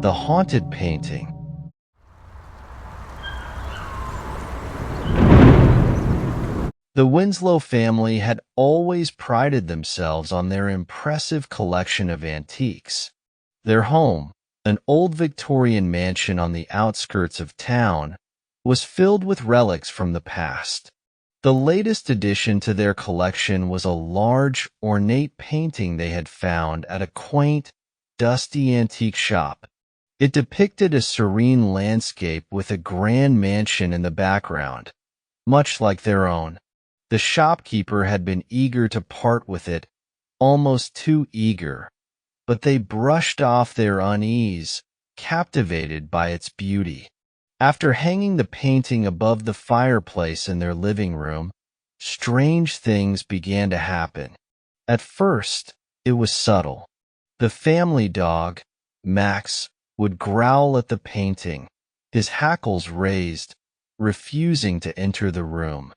The Haunted Painting. The Winslow family had always prided themselves on their impressive collection of antiques. Their home, an old Victorian mansion on the outskirts of town, was filled with relics from the past. The latest addition to their collection was a large, ornate painting they had found at a quaint, dusty antique shop. It depicted a serene landscape with a grand mansion in the background, much like their own. The shopkeeper had been eager to part with it, almost too eager, but they brushed off their unease, captivated by its beauty. After hanging the painting above the fireplace in their living room, strange things began to happen. At first, it was subtle. The family dog, Max, would growl at the painting, his hackles raised, refusing to enter the room.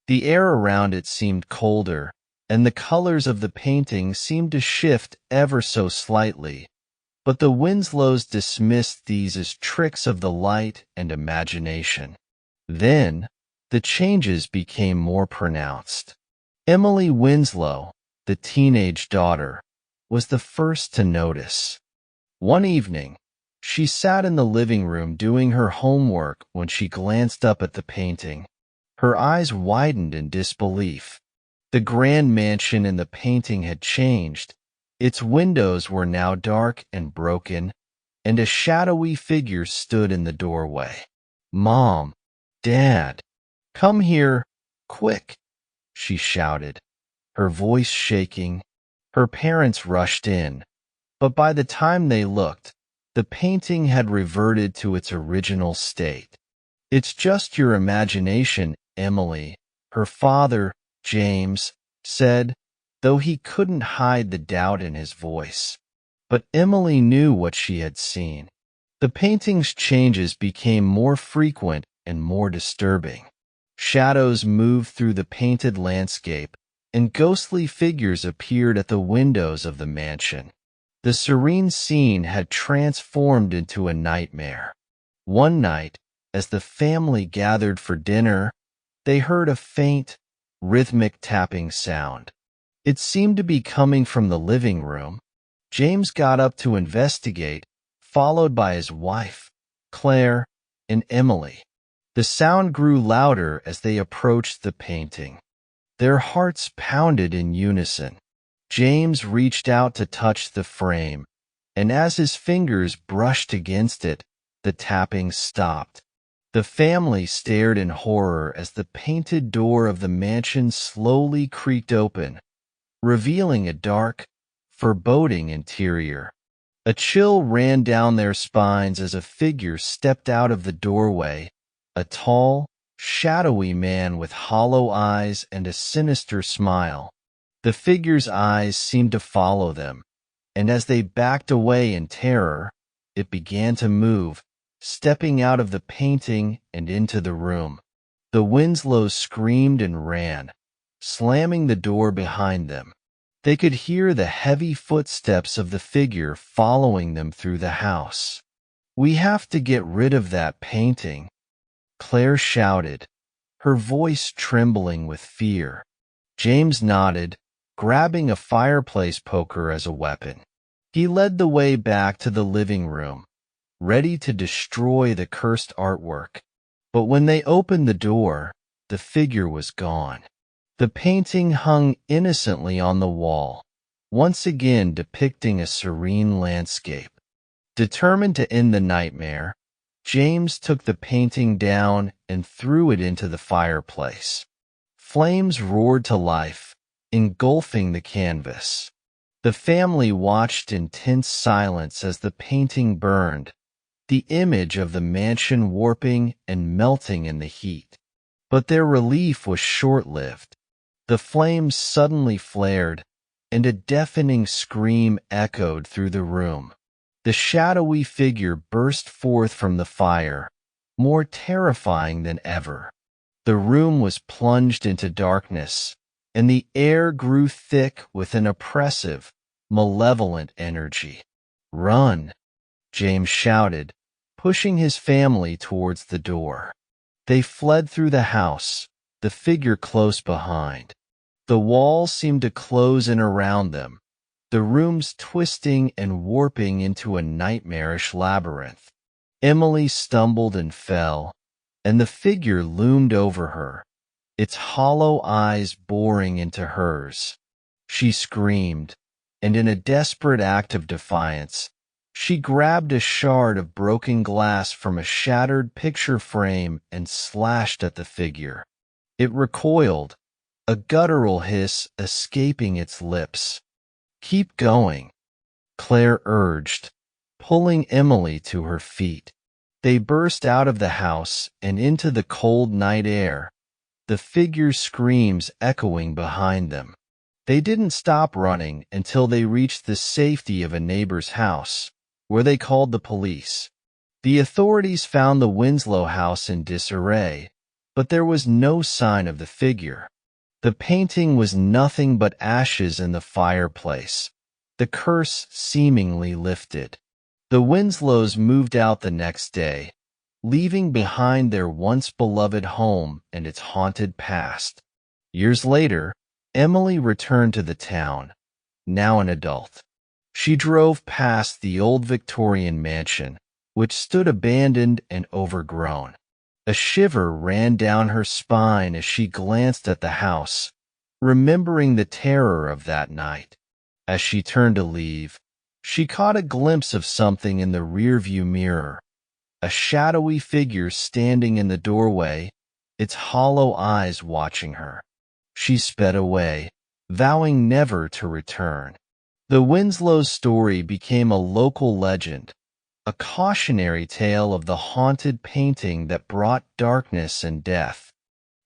The air around it seemed colder, and the colors of the painting seemed to shift ever so slightly, but the Winslows dismissed these as tricks of the light and imagination. Then, the changes became more pronounced. Emily Winslow, the teenage daughter, was the first to notice. One evening, she sat in the living room doing her homework when she glanced up at the painting. Her eyes widened in disbelief. The grand mansion in the painting had changed. Its windows were now dark and broken, and a shadowy figure stood in the doorway. "Mom, Dad, come here, quick," she shouted, her voice shaking. Her parents rushed in, but by the time they looked, the painting had reverted to its original state. "It's just your imagination, Emily," her father, James, said, though he couldn't hide the doubt in his voice. But Emily knew what she had seen. The painting's changes became more frequent and more disturbing. Shadows moved through the painted landscape, and ghostly figures appeared at the windows of the mansion. The serene scene had transformed into a nightmare. One night, as the family gathered for dinner, they heard a faint, rhythmic tapping sound. It seemed to be coming from the living room. James got up to investigate, followed by his wife, Claire, and Emily. The sound grew louder as they approached the painting. Their hearts pounded in unison. James reached out to touch the frame, and as his fingers brushed against it, the tapping stopped. The family stared in horror as the painted door of the mansion slowly creaked open, revealing a dark, foreboding interior. A chill ran down their spines as a figure stepped out of the doorway, a tall, shadowy man with hollow eyes and a sinister smile. The figure's eyes seemed to follow them, and as they backed away in terror, it began to move, stepping out of the painting and into the room. The Winslows screamed and ran, slamming the door behind them. They could hear the heavy footsteps of the figure following them through the house. "We have to get rid of that painting," Claire shouted, her voice trembling with fear. James nodded, grabbing a fireplace poker as a weapon. He led the way back to the living room, ready to destroy the cursed artwork. But when they opened the door, the figure was gone. The painting hung innocently on the wall, once again depicting a serene landscape. Determined to end the nightmare, James took the painting down and threw it into the fireplace. Flames roared to life, engulfing the canvas. The family watched in tense silence as the painting burned, the image of the mansion warping and melting in the heat. But their relief was short-lived. The flames suddenly flared, and a deafening scream echoed through the room. The shadowy figure burst forth from the fire, more terrifying than ever. The room was plunged into darkness, and the air grew thick with an oppressive, malevolent energy. "Run!" James shouted, pushing his family towards the door. They fled through the house, the figure close behind. The walls seemed to close in around them, the rooms twisting and warping into a nightmarish labyrinth. Emily stumbled and fell, and the figure loomed over her, its hollow eyes boring into hers. She screamed, and in a desperate act of defiance, she grabbed a shard of broken glass from a shattered picture frame and slashed at the figure. It recoiled, a guttural hiss escaping its lips. "Keep going," Claire urged, pulling Emily to her feet. They burst out of the house and into the cold night air, the figure's screams echoing behind them. They didn't stop running until they reached the safety of a neighbor's house, where they called the police. The authorities found the Winslow house in disarray, but there was no sign of the figure. The painting was nothing but ashes in the fireplace, the curse seemingly lifted. The Winslows moved out the next day, leaving behind their once beloved home and its haunted past. Years later, Emily returned to the town, now an adult. She drove past the old Victorian mansion, which stood abandoned and overgrown. A shiver ran down her spine as she glanced at the house, remembering the terror of that night. As she turned to leave, she caught a glimpse of something in the rearview mirror, a shadowy figure standing in the doorway, its hollow eyes watching her. She sped away, vowing never to return. The Winslows' story became a local legend, a cautionary tale of the haunted painting that brought darkness and death.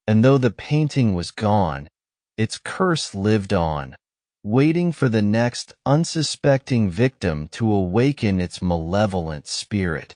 And though the painting was gone, its curse lived on, waiting for the next unsuspecting victim to awaken its malevolent spirit.